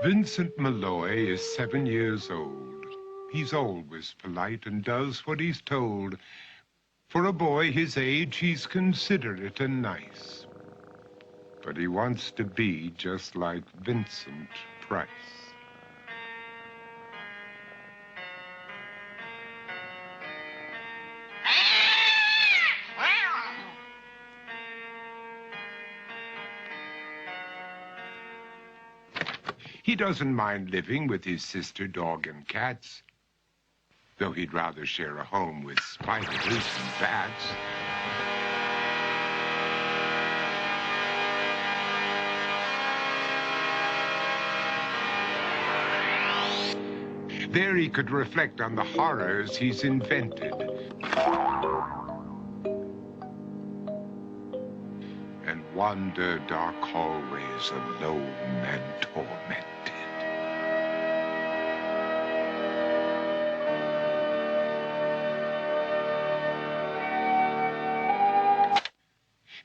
Vincent Malloy is 7 years old. He's always polite and does what he's told. For a boy his age, he's considerate and nice. But he wants to be just like Vincent Price. He doesn't mind living with his sister, dog, and cats, though he'd rather share a home with spiders and bats. There he could reflect on the horrors he's invented and wander dark hallways alone and tormented.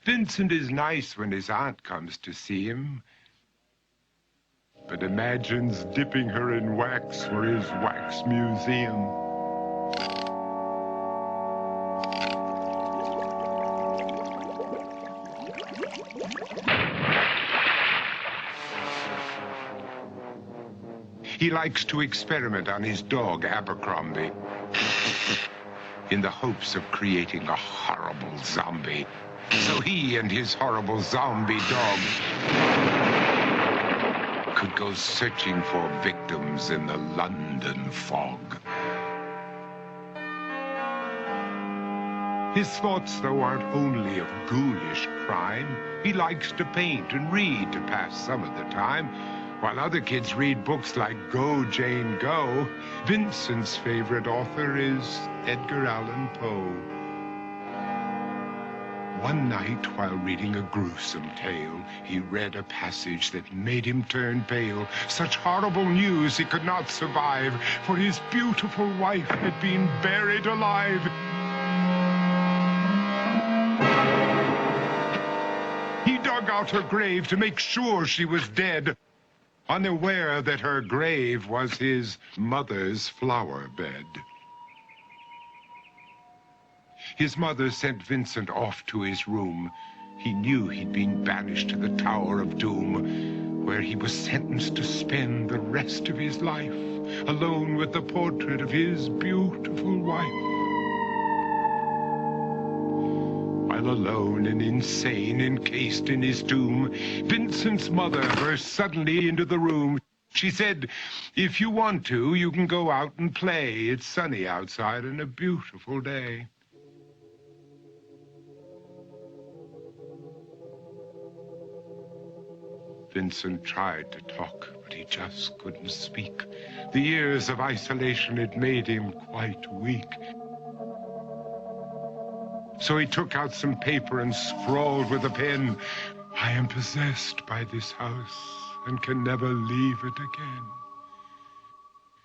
Vincent is nice when his aunt comes to see him, but imagines dipping her in wax for his wax museum. He likes to experiment on his dog, Abercrombie, in the hopes of creating a horrible zombie. So he and his horrible zombie dog could go searching for victims in the London fog. His thoughts, though, aren't only of ghoulish crime. He likes to paint and read to pass some of the time. While other kids read books like Go, Jane, Go, Vincent's favorite author is Edgar Allan Poe. One night, while reading a gruesome tale, he read a passage that made him turn pale. Such horrible news he could not survive, for his beautiful wife had been buried alive. He dug out her grave to make sure she was dead, unaware that her grave was his mother's flower bed. His mother sent Vincent off to his room. He knew he'd been banished to the Tower of Doom, where he was sentenced to spend the rest of his life alone with the portrait of his beautiful wife. While alone and insane, encased in his tomb, Vincent's mother burst suddenly into the room. She said, "If you want to, you can go out and play. It's sunny outside and a beautiful day." Vincent tried to talk, but he just couldn't speak. The years of isolation had made him quite weak. So he took out some paper and scrawled with a pen, "I am possessed by this house and can never leave it again."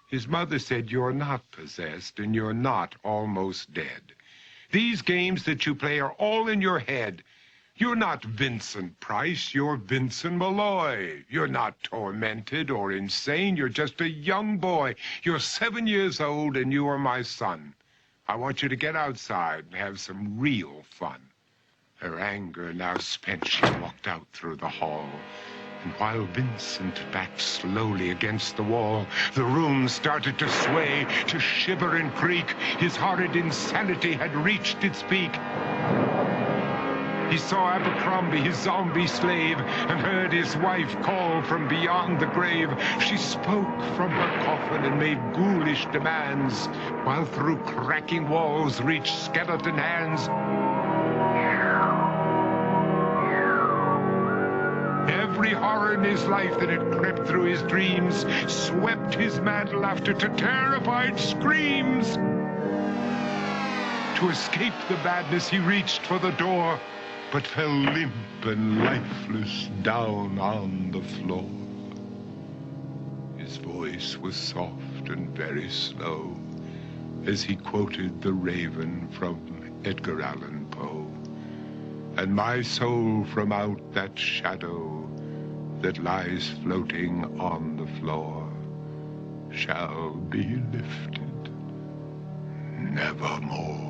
His mother said, "You're not possessed and you're not almost dead. These games that you play are all in your head. You're not Vincent Price, you're Vincent Malloy. You're not tormented or insane, you're just a young boy. You're 7 years old and you are my son. I want you to get outside and have some real fun." Her anger now spent, she walked out through the hall. And while Vincent backed slowly against the wall, the room started to sway, to shiver and creak. His horrid insanity had reached its peak. He saw Abercrombie, his zombie slave, and heard his wife call from beyond the grave. She spoke from her coffin and made ghoulish demands, while through cracking walls reached skeleton hands. Every horror in his life that had crept through his dreams swept his mad laughter to terrified screams. To escape the madness, he reached for the door, but fell limp and lifeless down on the floor. His voice was soft and very slow as he quoted The Raven from Edgar Allan Poe. "And my soul from out that shadow that lies floating on the floor shall be lifted nevermore.